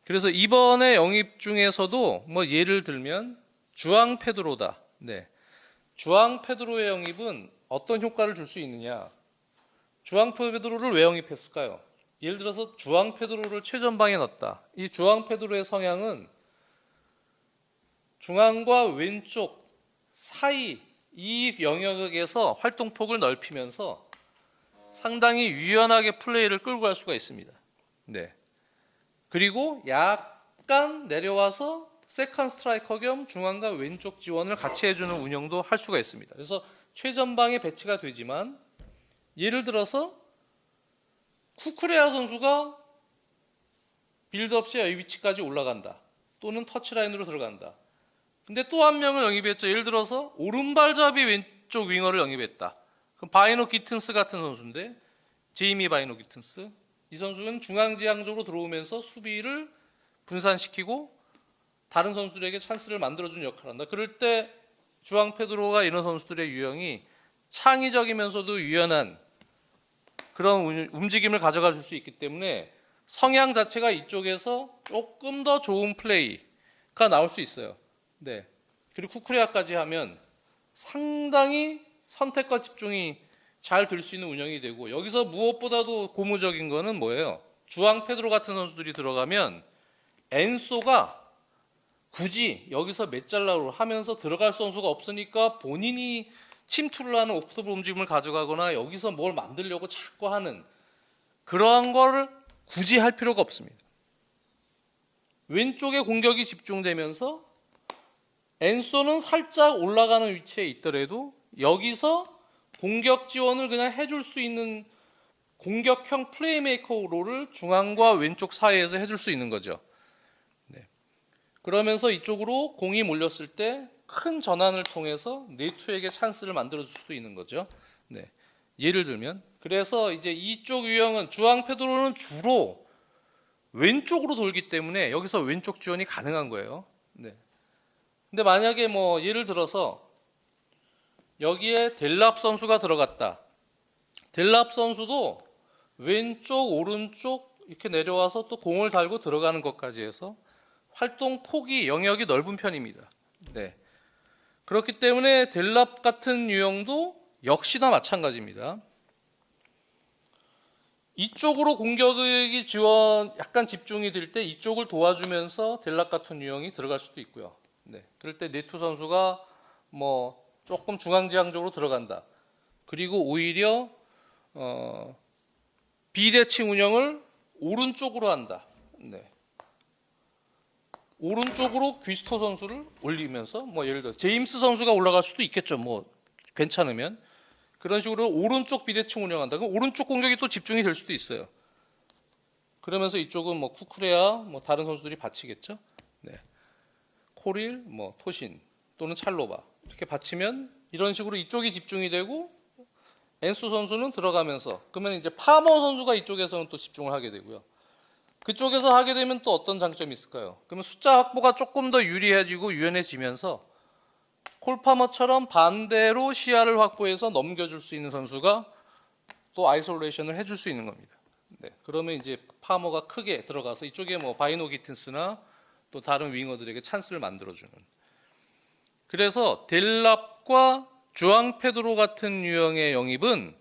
그래서 이번에 영입 중에서도 뭐 예를 들면 주앙 페드로다. 네. 주앙 페드로의 영입은 어떤 효과를 줄 수 있느냐? 주앙 페드로를 왜 영입했을까요? 예를 들어서 주앙 페드로를 최전방에 넣었다. 이 주앙 페드로의 성향은 중앙과 왼쪽 사이 이 영역에서 활동폭을 넓히면서 상당히 유연하게 플레이를 끌고 갈 수가 있습니다. 네. 그리고 약간 내려와서 세컨 스트라이커 겸 중앙과 왼쪽 지원을 같이 해주는 운영도 할 수가 있습니다. 그래서 최전방에 배치가 되지만 예를 들어서 쿠쿠레아 선수가 빌드업 시에 이 위치까지 올라간다. 또는 터치라인으로 들어간다. 근데 또 한 명을 영입했죠. 예를 들어서 오른발잡이 왼쪽 윙어를 영입했다. 그럼 바이노 기튼스 같은 선수인데 제이미 바이노 기튼스 이 선수는 중앙지향적으로 들어오면서 수비를 분산시키고 다른 선수들에게 찬스를 만들어주는 역할을 한다. 그럴 때 주앙 페드로가 이런 선수들의 유형이 창의적이면서도 유연한 그런 움직임을 가져가 줄 수 있기 때문에 성향 자체가 이쪽에서 조금 더 좋은 플레이가 나올 수 있어요. 네. 그리고 쿠쿠레아까지 하면 상당히 선택과 집중이 잘 될 수 있는 운영이 되고 여기서 무엇보다도 고무적인 거는 뭐예요? 주앙 페드로 같은 선수들이 들어가면 엔소가 굳이 여기서 메잘라로 하면서 들어갈 선수가 없으니까 본인이 침투를 하는 오프더볼 움직임을 가져가거나 여기서 뭘 만들려고 자꾸 하는 그러한 거를 굳이 할 필요가 없습니다. 왼쪽에 공격이 집중되면서 엔소는 살짝 올라가는 위치에 있더라도 여기서 공격 지원을 그냥 해줄 수 있는 공격형 플레이메이커 롤을 중앙과 왼쪽 사이에서 해줄 수 있는 거죠. 네. 그러면서 이쪽으로 공이 몰렸을 때 큰 전환을 통해서 네투에게 찬스를 만들어줄 수도 있는 거죠. 네. 예를 들면 그래서 이제 이쪽 유형은 주앙 페드로는 주로 왼쪽으로 돌기 때문에 여기서 왼쪽 지원이 가능한 거예요. 네. 근데 만약에 뭐 예를 들어서 여기에 델랍 선수가 들어갔다. 델랍 선수도 왼쪽, 오른쪽 이렇게 내려와서 또 공을 달고 들어가는 것까지 해서 활동 폭이 영역이 넓은 편입니다. 네. 그렇기 때문에 델랍 같은 유형도 역시나 마찬가지입니다. 이쪽으로 공격이 지원 약간 집중이 될 때 이쪽을 도와주면서 델랍 같은 유형이 들어갈 수도 있고요. 네. 그럴 때 네투 선수가 뭐 조금 중앙지향적으로 들어간다. 그리고 오히려 비대칭 운영을 오른쪽으로 한다. 네. 오른쪽으로 귀스토 선수를 올리면서 뭐 예를 들어 제임스 선수가 올라갈 수도 있겠죠. 뭐 괜찮으면 그런 식으로 오른쪽 비대칭 운영한다. 그럼 오른쪽 공격이 또 집중이 될 수도 있어요. 그러면서 이쪽은 뭐 쿠쿠레아 뭐 다른 선수들이 받치겠죠. 네. 코릴 뭐 토신 또는 찰로바 이렇게 받치면 이런 식으로 이쪽이 집중이 되고 엔소 선수는 들어가면서 그러면 이제 파머 선수가 이쪽에서는 또 집중을 하게 되고요. 그쪽에서 하게 되면 또 어떤 장점이 있을까요? 그러면 숫자 확보가 조금 더 유리해지고 유연해지면서 콜파머처럼 반대로 시야를 확보해서 넘겨줄 수 있는 선수가 또 아이솔레이션을 해줄 수 있는 겁니다. 네, 그러면 이제 파머가 크게 들어가서 이쪽에 뭐 바이노 기튼스나 또 다른 윙어들에게 찬스를 만들어주는. 그래서 델랍과 주앙 페드로 같은 유형의 영입은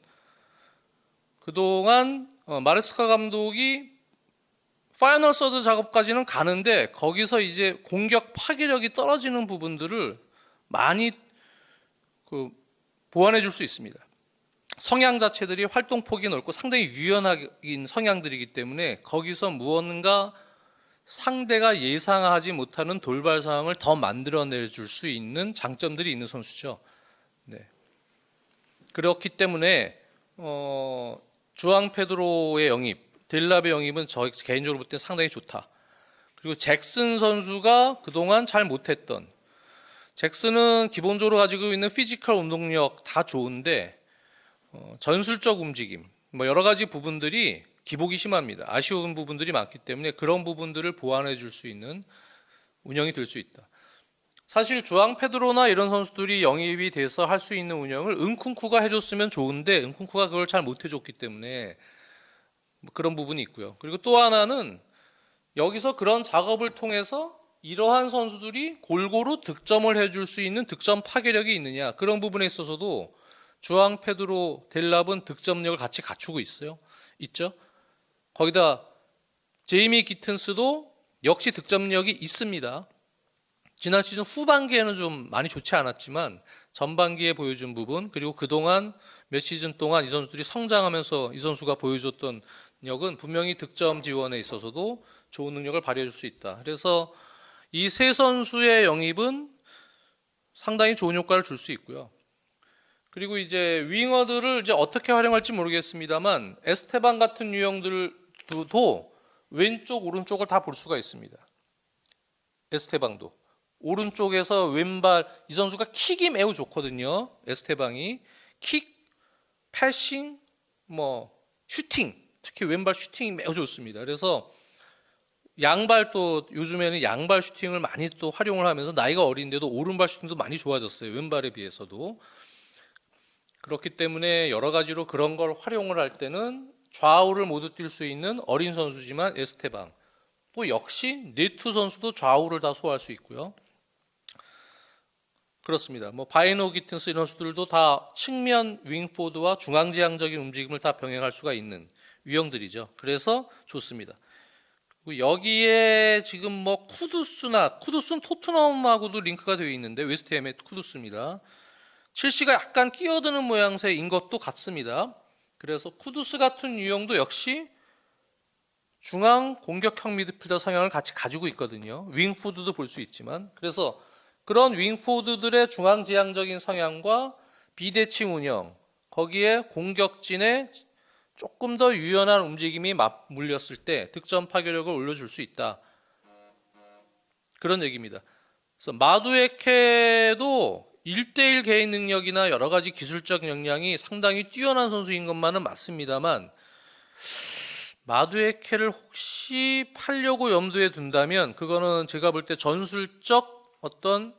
그동안 마레스카 감독이 파이널 서드 작업까지는 가는데 거기서 이제 공격 파괴력이 떨어지는 부분들을 많이 보완해 줄 수 있습니다. 성향 자체들이 활동폭이 넓고 상당히 유연한 성향들이기 때문에 거기서 무언가 상대가 예상하지 못하는 돌발 상황을 더 만들어내 줄 수 있는 장점들이 있는 선수죠. 네. 그렇기 때문에 주앙 페드로의 영입, 델랍의 영입은 저 개인적으로 볼 때 상당히 좋다. 그리고 잭슨 선수가 그동안 잘 못했던, 잭슨은 기본적으로 가지고 있는 피지컬 운동력 다 좋은데 전술적 움직임, 뭐 여러 가지 부분들이 기복이 심합니다. 아쉬운 부분들이 많기 때문에 그런 부분들을 보완해 줄 수 있는 운영이 될 수 있다. 사실 주앙 페드로나 이런 선수들이 영입이 돼서 할 수 있는 운영을 은쿤쿠가 해줬으면 좋은데 은쿤쿠가 그걸 잘 못해줬기 때문에 그런 부분이 있고요. 그리고 또 하나는 여기서 그런 작업을 통해서 이러한 선수들이 골고루 득점을 해줄 수 있는 득점 파괴력이 있느냐, 그런 부분에 있어서도 주앙 페드로 델랍은 득점력을 같이 갖추고 있죠. 거기다 제이미 기튼스도 역시 득점력이 있습니다. 지난 시즌 후반기에는 좀 많이 좋지 않았지만 전반기에 보여준 부분, 그리고 그동안 몇 시즌 동안 이 선수들이 성장하면서 이 선수가 보여줬던 능력은 분명히 득점 지원에 있어서도 좋은 능력을 발휘해 줄 수 있다. 그래서 이 세 선수의 영입은 상당히 좋은 효과를 줄 수 있고요. 그리고 이제 윙어들을 이제 어떻게 활용할지 모르겠습니다만 에스테방 같은 유형들도 왼쪽 오른쪽을 다 볼 수가 있습니다. 에스테방도 오른쪽에서 왼발, 이 선수가 킥이 매우 좋거든요. 에스테방이 킥, 패싱, 뭐 슈팅, 특히 왼발 슈팅이 매우 좋습니다. 그래서 양발, 또 요즘에는 양발 슈팅을 많이 또 활용을 하면서 나이가 어린데도 오른발 슈팅도 많이 좋아졌어요. 왼발에 비해서도. 그렇기 때문에 여러 가지로 그런 걸 활용을 할 때는 좌우를 모두 뛸 수 있는 어린 선수지만 에스테방, 또 역시 네투 선수도 좌우를 다 소화할 수 있고요. 그렇습니다. 뭐 바이노 기튼스 이런 선수들도 다 측면 윙포드와 중앙지향적인 움직임을 다 병행할 수가 있는 유형들이죠. 그래서 좋습니다. 그리고 여기에 지금 뭐 쿠두스는 토트넘하고도 링크가 되어 있는데 웨스트햄의 쿠두스입니다. 첼시가 약간 끼어드는 모양새인 것도 같습니다. 그래서 쿠두스 같은 유형도 역시 중앙 공격형 미드필더 성향을 같이 가지고 있거든요. 윙포드도 볼 수 있지만, 그래서 그런 윙포드들의 중앙지향적인 성향과 비대칭 운영, 거기에 공격진의 조금 더 유연한 움직임이 맞물렸을 때 득점 파괴력을 올려줄 수 있다. 그런 얘기입니다. 그래서 마두에케도 1대1 개인 능력이나 여러 가지 기술적 역량이 상당히 뛰어난 선수인 것만은 맞습니다만, 마두에케를 혹시 팔려고 염두에 둔다면 그거는 제가 볼 때 전술적 어떤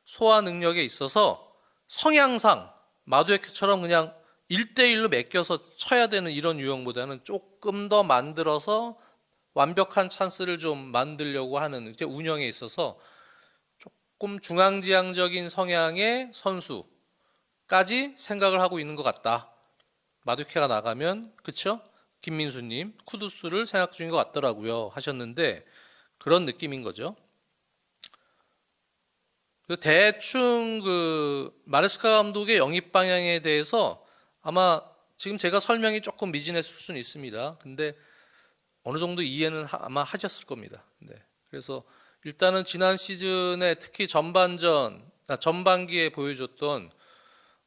소화 능력에 있어서 성향상 마두에케처럼 그냥 1대1로 맡겨서 쳐야 되는 이런 유형보다는 조금 더 만들어서 완벽한 찬스를 좀 만들려고 하는 이제 운영에 있어서 조금 중앙지향적인 성향의 선수까지 생각을 하고 있는 것 같다. 마두에케가 나가면, 그쵸? 김민수님, 쿠두스를 생각 중인 것 같더라고요 하셨는데 그런 느낌인 거죠. 대충 마레스카 감독의 영입 방향에 대해서 아마 지금 제가 설명이 조금 미진했을 수는 있습니다. 근데 어느 정도 이해는 아마 하셨을 겁니다. 네. 그래서 일단은 지난 시즌에 특히 전반기에 보여줬던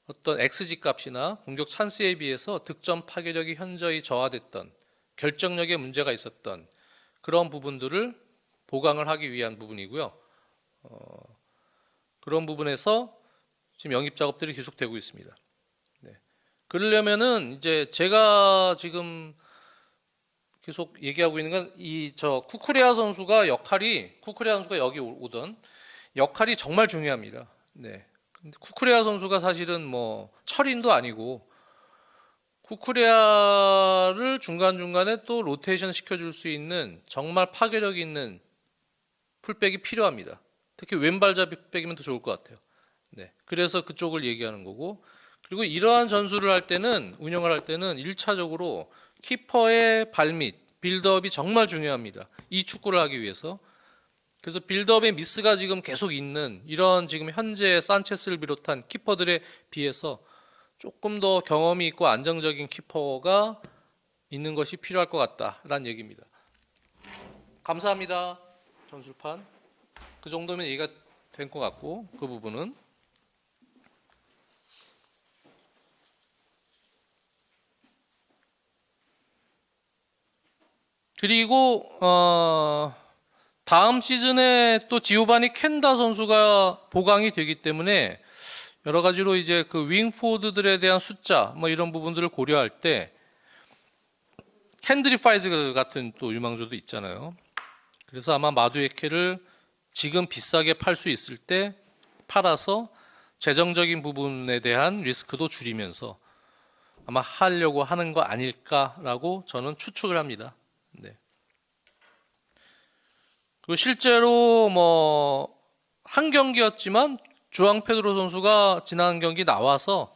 어떤 XG 값이나 공격 찬스에 비해서 득점 파괴력이 현저히 저하됐던, 결정력에 문제가 있었던 그런 부분들을 보강을 하기 위한 부분이고요. 그런 부분에서 지금 영입 작업들이 계속되고 있습니다. 네. 그러려면은 이제 제가 지금 계속 얘기하고 있는 건 쿠쿠레아 선수가 여기 오던 역할이 정말 중요합니다. 네. 근데 쿠쿠레아 선수가 사실은 뭐 철인도 아니고 쿠쿠레아를 중간중간에 또 로테이션 시켜줄 수 있는 정말 파괴력 있는 풀백이 필요합니다. 특히 왼발잡이 풀백이면 더 좋을 것 같아요. 네. 그래서 그쪽을 얘기하는 거고, 그리고 이러한 전술을 할 때는, 운영을 할 때는 1차적으로 키퍼의 발밑, 빌드업이 정말 중요합니다. 이 축구를 하기 위해서. 그래서 빌드업의 미스가 지금 계속 있는 이런 지금 현재 산체스를 비롯한 키퍼들에 비해서 조금 더 경험이 있고 안정적인 키퍼가 있는 것이 필요할 것 같다라는 얘기입니다. 감사합니다. 전술판. 그 정도면 얘기가 된 것 같고 그 부분은. 그리고 다음 시즌에 또 지오바니 켄다 선수가 보강이 되기 때문에 여러 가지로 이제 그 윙포드들에 대한 숫자 뭐 이런 부분들을 고려할 때 캔드리 파이즈 같은 또 유망주도 있잖아요. 그래서 아마 마두에케를 지금 비싸게 팔 수 있을 때 팔아서 재정적인 부분에 대한 리스크도 줄이면서 아마 하려고 하는 거 아닐까라고 저는 추측을 합니다. 네. 그리고 실제로 뭐 한 경기였지만 주앙 페드로 선수가 지난 경기 나와서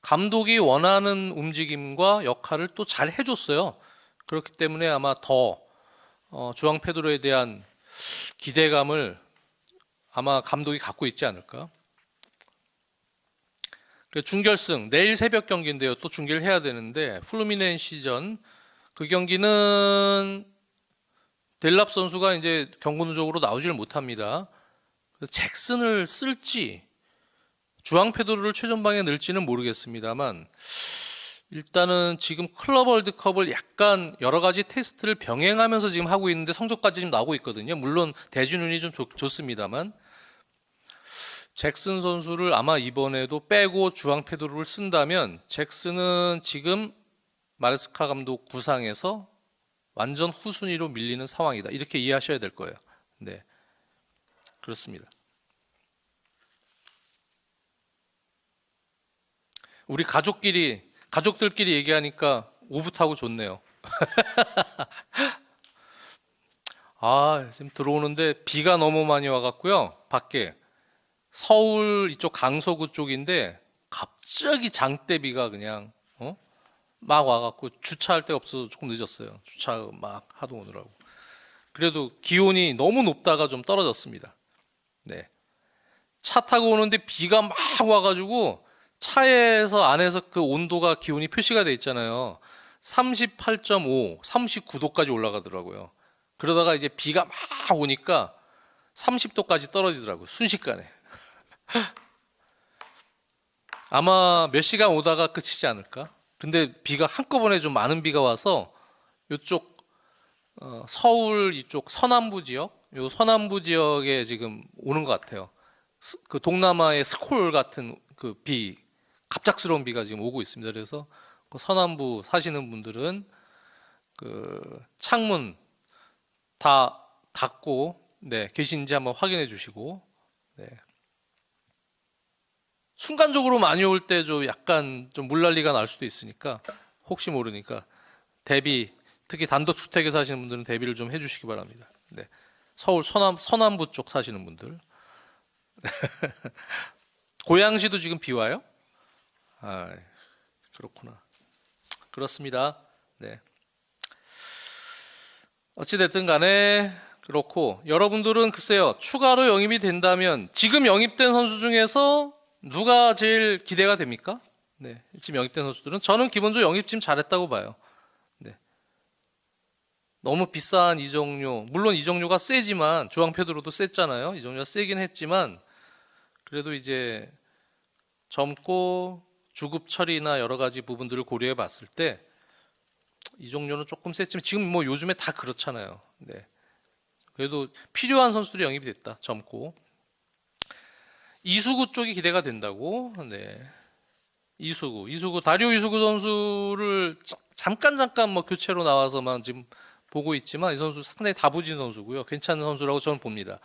감독이 원하는 움직임과 역할을 또 잘 해줬어요. 그렇기 때문에 아마 더 주앙 페드로에 대한 기대감을 아마 감독이 갖고 있지 않을까. 준결승 내일 새벽 경기인데요. 또 중계를 해야 되는데 플루미넨시전 그 경기는 델랍 선수가 이제 경고 누적으로 나오지를 못합니다. 잭슨을 쓸지 주앙 페드로를 최전방에 넣을지는 모르겠습니다만 일단은 지금 클럽 월드컵을 약간 여러 가지 테스트를 병행하면서 지금 하고 있는데 성적까지 지금 나오고 있거든요. 물론 대진운이 좀 좋습니다만 잭슨 선수를 아마 이번에도 빼고 주앙 페드로를 쓴다면 잭슨은 지금 마레스카 감독 구상에서 완전 후순위로 밀리는 상황이다. 이렇게 이해하셔야 될 거예요. 네, 그렇습니다. 우리 가족들끼리 얘기하니까 오붓하고 좋네요. 지금 들어오는데 비가 너무 많이 와갖고요. 밖에 서울 이쪽 강서구 쪽인데 갑자기 장대비가 그냥 막 와갖고 주차할 데 없어서 조금 늦었어요. 주차 막 하도 오느라고. 그래도 기온이 너무 높다가 좀 떨어졌습니다. 네. 차 타고 오는데 비가 막 와가지고 차에서 안에서 그 온도가 기온이 표시가 돼 있잖아요. 38.5, 39도까지 올라가더라고요. 그러다가 이제 비가 막 오니까 30도까지 떨어지더라고요. 순식간에. 아마 몇 시간 오다가 그치지 않을까? 근데 비가 한꺼번에 좀 많은 비가 와서 이쪽 서울 이쪽 서남부 지역, 요 서남부 지역에 지금 오는 것 같아요. 그 동남아의 스콜 같은 그 비, 갑작스러운 비가 지금 오고 있습니다. 그래서 그 서남부 사시는 분들은 그 창문 다 닫고 계신지 한번 확인해 주시고 순간적으로 많이 올 때 좀 약간 좀 물난리가 날 수도 있으니까 혹시 모르니까 대비 특히 단독주택에 사시는 분들은 대비를 좀 해주시기 바랍니다. 서울 서남부 쪽 사시는 분들. 고양시도 지금 비 와요? 그렇구나. 그렇습니다. 네. 어찌됐든 간에 그렇고 여러분들은 글쎄요 추가로 영입이 된다면 지금 영입된 선수 중에서 누가 제일 기대가 됩니까? 네, 지금 영입된 선수들은 저는 기본적으로 영입 지금 잘했다고 봐요. 네. 너무 비싼 이정료, 물론 이정료가 세지만 주앙 페드로도 셌잖아요. 이정료가 세긴 했지만 그래도 이제 젊고 주급 처리나 여러 가지 부분들을 고려해 봤을 때 이정료는 조금 셌지만 지금 뭐 요즘에 다 그렇잖아요. 네. 그래도 필요한 선수들이 영입이 됐다. 젊고 이수구 쪽이 기대가 된다고. 네. 이수구 다리오 이수구 선수를 잠깐 뭐 교체로 나와서만 지금 보고 있지만 이 선수 상당히 다부진 선수고요. 괜찮은 선수라고 저는 봅니다.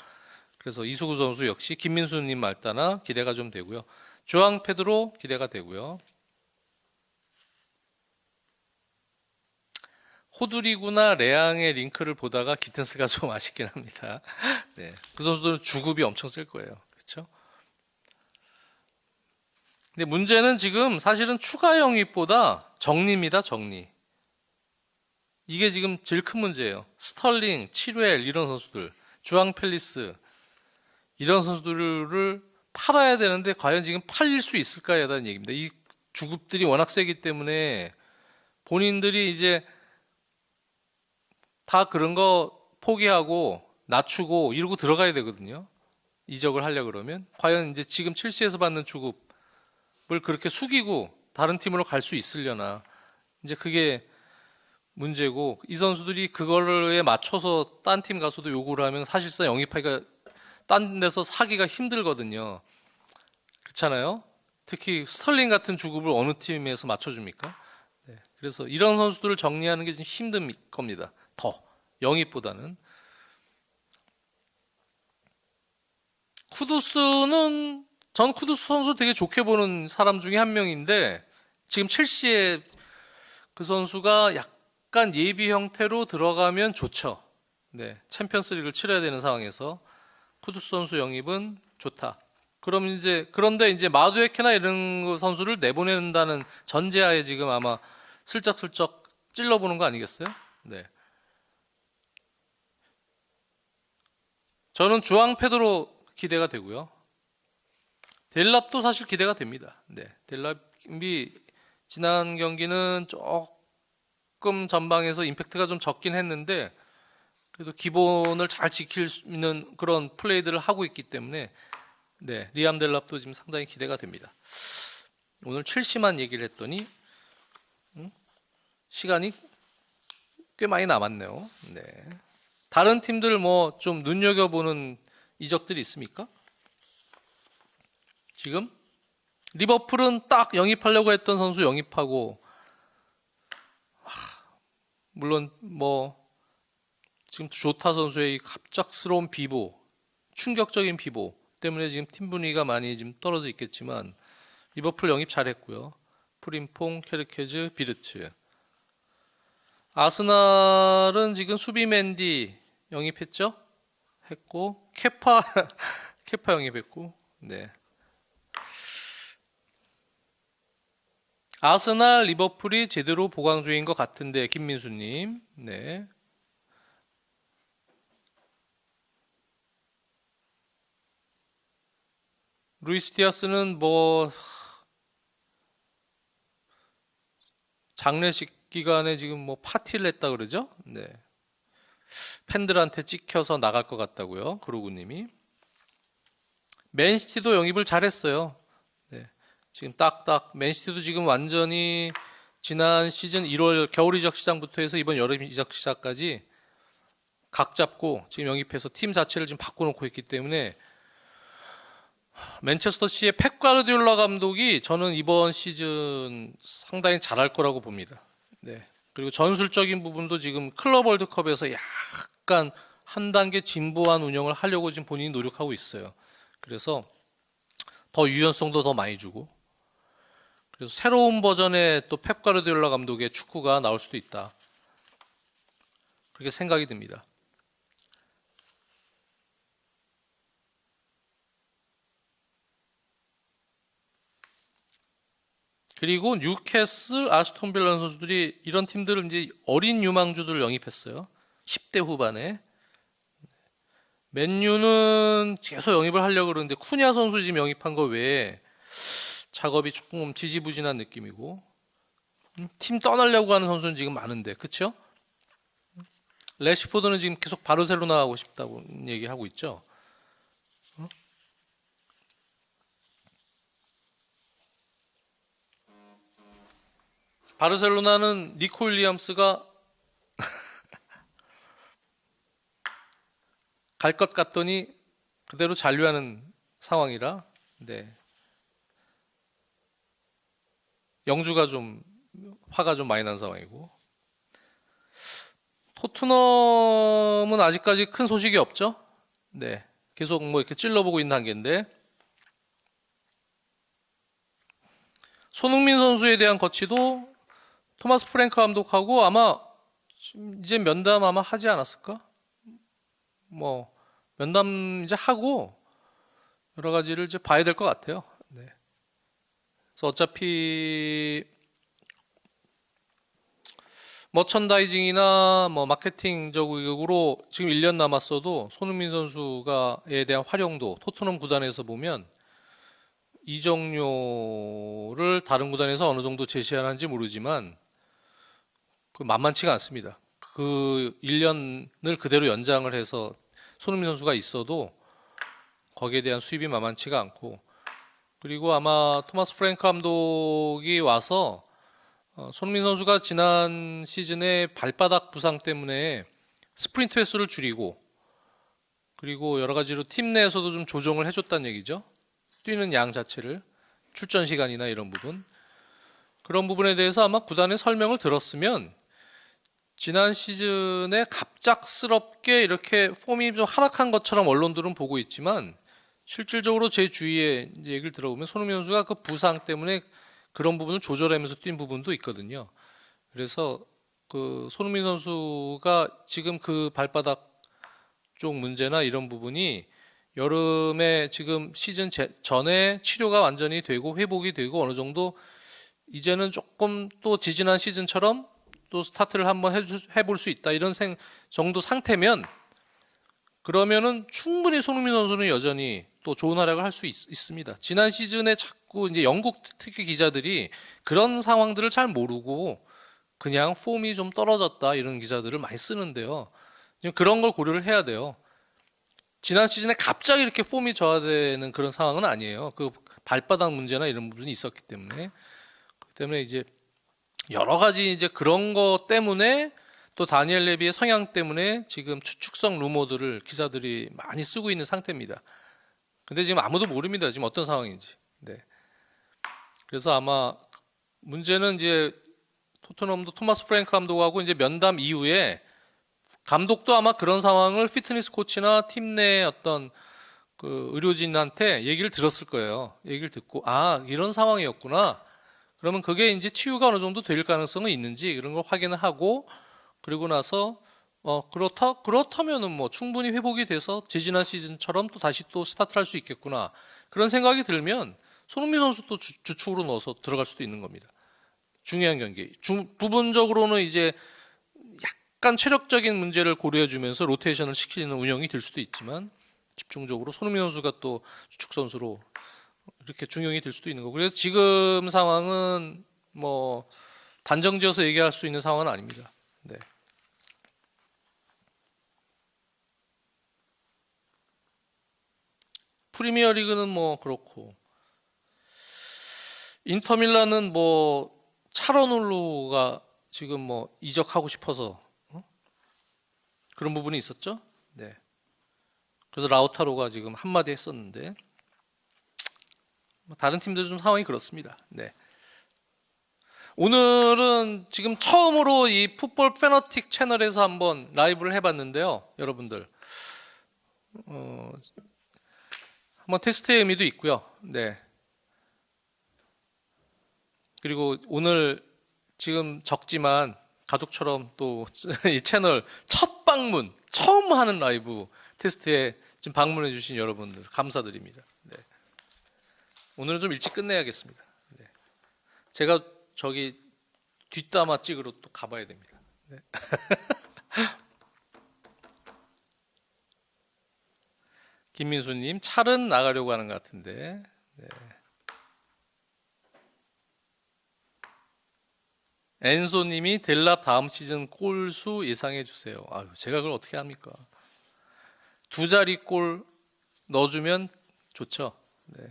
그래서 이수구 선수 역시 김민수님 말 따라 기대가 좀 되고요. 주앙 페드로 기대가 되고요. 호두리구나 레앙의 링크를 보다가 기텐스가 좀 아쉽긴 합니다. 네. 그 선수들은 주급이 엄청 쓸 거예요. 그렇죠? 근데 문제는 지금 사실은 추가 영입보다 정리입니다. 정리. 이게 지금 제일 큰 문제예요. 스털링, 치루엘 이런 선수들, 주앙 펠리스 이런 선수들을 팔아야 되는데 과연 지금 팔릴 수 있을까에 대한 얘기입니다. 이 주급들이 워낙 세기 때문에 본인들이 이제 다 그런 거 포기하고 낮추고 이러고 들어가야 되거든요. 이적을 하려 그러면 과연 이제 지금 첼시에서 받는 주급을 그렇게 숙이고 다른 팀으로 갈 수 있으려나 이제 그게 문제고 이 선수들이 그거에 맞춰서 딴 팀 가서도 요구를 하면 사실상 영입하기가 딴 데서 사기가 힘들거든요. 그렇잖아요. 특히 스털링 같은 주급을 어느 팀에서 맞춰줍니까? 네, 그래서 이런 선수들을 정리하는 게 좀 힘든 겁니다. 더 영입보다는. 쿠두스는 전 쿠두스 선수 되게 좋게 보는 사람 중에 한 명인데 지금 첼시에 그 선수가 약간 예비 형태로 들어가면 좋죠. 네, 챔피언스리그를 치러야 되는 상황에서 쿠두스 선수 영입은 좋다. 그럼 이제 그런데 이제 마두에케나 이런 선수를 내보낸다는 전제하에 지금 아마 슬쩍슬쩍 찔러보는 거 아니겠어요? 네. 저는 주앙 페드로 기대가 되고요. 델랍도 사실 기대가 됩니다. 네. 델랍이 지난 경기는 조금 전방에서 임팩트가 좀 적긴 했는데 그래도 기본을 잘 지킬 수 있는 그런 플레이들을 하고 있기 때문에 네, 리암 델랍도 지금 상당히 기대가 됩니다. 오늘 첼시만 얘기를 했더니 시간이 꽤 많이 남았네요. 네. 다른 팀들 뭐 좀 눈여겨보는 이적들이 있습니까? 지금 리버풀은 딱 영입하려고 했던 선수 영입하고 물론 뭐 지금 조타 선수의 이 갑작스러운 비보, 충격적인 비보 때문에 지금 팀 분위기가 많이 지금 떨어져 있겠지만 리버풀 영입 잘했고요. 프림퐁, 케르케즈, 비르츠. 아스날은 지금 수비 맨디 영입했죠? 했고 케파 케파 영입했고 네. 아스날, 리버풀이 제대로 보강 중인 것 같은데 김민수님. 네. 루이스 디아스는 뭐 장례식 기간에 지금 뭐 파티를 했다 그러죠? 네. 팬들한테 찍혀서 나갈 것 같다고요. 그로구님이. 맨시티도 영입을 잘했어요. 네. 지금 딱딱 맨시티도 지금 완전히 지난 시즌 1월 겨울 이적 시장부터 해서 이번 여름 이적 시장까지 각 잡고 지금 영입해서 팀 자체를 지금 바꿔놓고 있기 때문에 맨체스터 시티의 펩 가르디올라 감독이 저는 이번 시즌 상당히 잘할 거라고 봅니다. 네. 그리고 전술적인 부분도 지금 클럽 월드컵에서 약간 한 단계 진보한 운영을 하려고 지금 본인이 노력하고 있어요. 그래서 더 유연성도 더 많이 주고 그래서 새로운 버전의 또 펩 가르디올라 감독의 축구가 나올 수도 있다. 그렇게 생각이 듭니다. 그리고 뉴캐슬, 아스톤 빌라 선수들이 이런 팀들을 이제 어린 유망주들을 영입했어요. 10대 후반에. 맨유는 계속 영입을 하려고 그러는데 쿠냐 선수 지금 영입한 거 외에 작업이 조금 지지부진한 느낌이고 팀 떠나려고 하는 선수는 지금 많은데 그쵸? 레시포드는 지금 계속 바르셀로나 하고 싶다고 얘기하고 있죠. 바르셀로나는 니코 윌리엄스가 갈 것 같더니 그대로 잔류하는 상황이라 네. 영주가 좀 화가 좀 많이 난 상황이고 토트넘은 아직까지 큰 소식이 없죠. 네. 계속 뭐 이렇게 찔러보고 있는 단계인데 손흥민 선수에 대한 거치도 토마스 프랭크 감독하고 아마 이제 면담 아마 하지 않았을까? 뭐 면담 이제 하고 여러 가지를 이제 봐야 될 것 같아요. 네. 그래서 어차피 머천다이징이나 뭐 마케팅적으로 지금 1년 남았어도 손흥민 선수가에 대한 활용도 토트넘 구단에서 보면 이적료를 다른 구단에서 어느 정도 제시하는지 모르지만 그 만만치가 않습니다. 그 1년을 그대로 연장을 해서 손흥민 선수가 있어도 거기에 대한 수입이 만만치가 않고, 그리고 아마 토마스 프랭크 감독이 와서 손흥민 선수가 지난 시즌에 발바닥 부상 때문에 스프린트 횟수를 줄이고, 그리고 여러 가지로 팀 내에서도 좀 조정을 해줬다는 얘기죠. 뛰는 양 자체를, 출전 시간이나 이런 부분, 그런 부분에 대해서 아마 구단의 설명을 들었으면 지난 시즌에 갑작스럽게 이렇게 폼이 좀 하락한 것처럼 언론들은 보고 있지만, 실질적으로 제 주위에 이제 얘기를 들어보면 손흥민 선수가 그 부상 때문에 그런 부분을 조절하면서 뛴 부분도 있거든요. 그래서 그 손흥민 선수가 지금 그 발바닥 쪽 문제나 이런 부분이 여름에 지금 시즌 전에 치료가 완전히 되고 회복이 되고 어느 정도 이제는 조금 또 지지난 시즌처럼 또 스타트를 한번 해볼 수 있다 이런 정도 상태면, 그러면은 충분히 손흥민 선수는 여전히 또 좋은 활약을 할 수 있습니다. 지난 시즌에 자꾸 이제 영국 특히 기자들이 그런 상황들을 잘 모르고 그냥 폼이 좀 떨어졌다 이런 기사들을 많이 쓰는데요. 지금 그런 걸 고려를 해야 돼요. 지난 시즌에 갑자기 이렇게 폼이 저하되는 그런 상황은 아니에요. 그 발바닥 문제나 이런 부분이 있었기 때문에. 그렇기 때문에 이제 여러 가지 이제 그런 것 때문에 또 다니엘 레비의 성향 때문에 지금 추측성 루머들을 기사들이 많이 쓰고 있는 상태입니다. 근데 지금 아무도 모릅니다. 지금 어떤 상황인지. 네. 그래서 아마 문제는 이제 토트넘도 토마스 프랭크 감독하고 이제 면담 이후에 감독도 아마 그런 상황을 피트니스 코치나 팀 내 어떤 그 의료진한테 얘기를 들었을 거예요. 얘기를 듣고 아 이런 상황이었구나. 그러면 그게 이제 치유가 어느 정도 될 가능성은 있는지 그런 걸 확인을 하고, 그리고 나서 그렇다면은 뭐 충분히 회복이 돼서 지지난 시즌처럼 또 다시 또 스타트할 수 있겠구나 그런 생각이 들면 손흥민 선수도 주축으로 넣어서 들어갈 수도 있는 겁니다. 중요한 경기. 부분적으로는 이제 약간 체력적인 문제를 고려해주면서 로테이션을 시키는 운영이 될 수도 있지만, 집중적으로 손흥민 선수가 또 주축 선수로 이렇게 중용이 될 수도 있는 거고, 그래서 지금 상황은 뭐 단정지어서 얘기할 수 있는 상황은 아닙니다. 네. 프리미어 리그는 뭐 그렇고, 인터밀란은 뭐 차로놀루가 지금 뭐 이적하고 싶어서 그런 부분이 있었죠. 네. 그래서 라우타로가 지금 한마디 했었는데, 다른 팀들은 좀 상황이 그렇습니다. 네. 오늘은 지금 처음으로 이 풋볼 페너틱 채널에서 한번 라이브를 해봤는데요. 여러분들 한번 테스트의 의미도 있고요. 네. 그리고 오늘 지금 적지만 가족처럼 또 이 채널 첫 방문, 처음 하는 라이브 테스트에 지금 방문해 주신 여러분들 감사드립니다. 네. 오늘은 좀 일찍 끝내야겠습니다. 네. 제가 저기 뒷담화 찍으러 또 가봐야 됩니다. 네. 김민수님, 찰은 나가려고 하는 것 같은데. 네. 엔소님이 델랍 다음 시즌 골수 예상해 주세요. 아유, 제가 그걸 어떻게 합니까? 두 자리 골 넣어주면 좋죠. 네.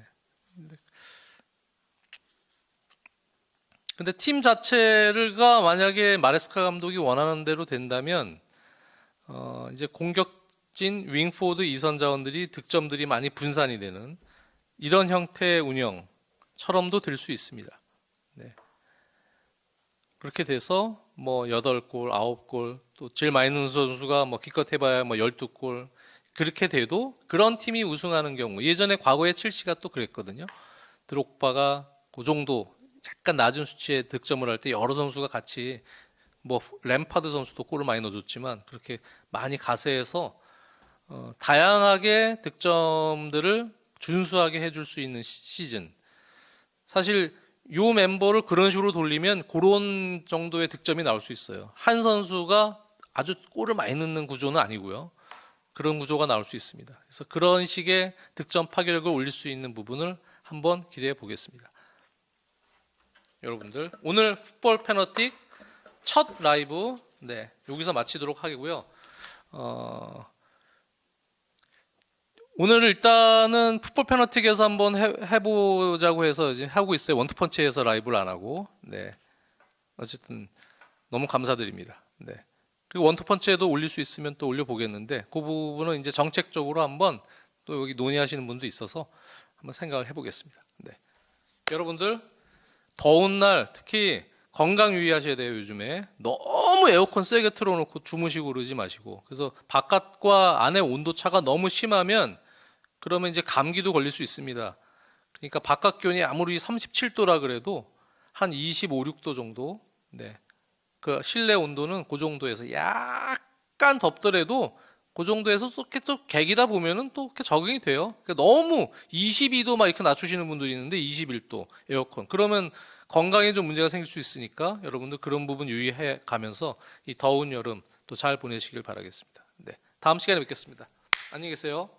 근데 팀 자체가 만약에 마레스카 감독이 원하는 대로 된다면 이제 공격진 윙포드 이선 자원들이 득점들이 많이 분산이 되는 이런 형태의 운영처럼도 될 수 있습니다. 네. 그렇게 돼서 뭐 8골, 9골, 또 제일 많이 넣은 선수가 뭐 기껏 해봐야 뭐 12골 그렇게 돼도 그런 팀이 우승하는 경우, 예전에 과거에 첼시가 또 그랬거든요. 드록바가 그 정도 약간 낮은 수치의 득점을 할 때 여러 선수가 같이, 뭐 램파드 선수도 골을 많이 넣어줬지만 그렇게 많이 가세해서 다양하게 득점들을 준수하게 해줄 수 있는 시즌. 사실 요 멤버를 그런 식으로 돌리면 그런 정도의 득점이 나올 수 있어요. 한 선수가 아주 골을 많이 넣는 구조는 아니고요. 그런 구조가 나올 수 있습니다. 그래서 그런 식의 득점 파괴력을 올릴 수 있는 부분을 한번 기대해 보겠습니다. 여러분들 오늘 풋볼 패너틱 첫 라이브 여기서 마치도록 하고요. 오늘 일단은 풋볼 패너틱에서 한번 해보자고 해서 이제 하고 있어요. 원투펀치에서 라이브를 안 하고. 어쨌든 너무 감사드립니다. 그리고 원투펀치에도 올릴 수 있으면 또 올려보겠는데 그 부분은 이제 정책적으로 한번 또 여기 논의하시는 분도 있어서 한번 생각을 해보겠습니다. 여러분들 더운 날 특히 건강 유의하셔야 돼요. 요즘에 너무 에어컨 세게 틀어놓고 주무시고 그러지 마시고, 그래서 바깥과 안의 온도 차가 너무 심하면 그러면 이제 감기도 걸릴 수 있습니다. 그러니까 바깥 기온이 아무리 37도라 그래도 한 25, 6도 정도, 그 실내 온도는 그 정도에서 약간 덥더라도 그 정도에서 또 이렇게 또 계기다 보면은 또 이렇게 적응이 돼요. 그러니까 너무 22도 막 이렇게 낮추시는 분들이 있는데 21도 에어컨 그러면 건강에 좀 문제가 생길 수 있으니까 여러분들 그런 부분 유의해 가면서 이 더운 여름 또 잘 보내시길 바라겠습니다. 다음 시간에 뵙겠습니다. 안녕히 계세요.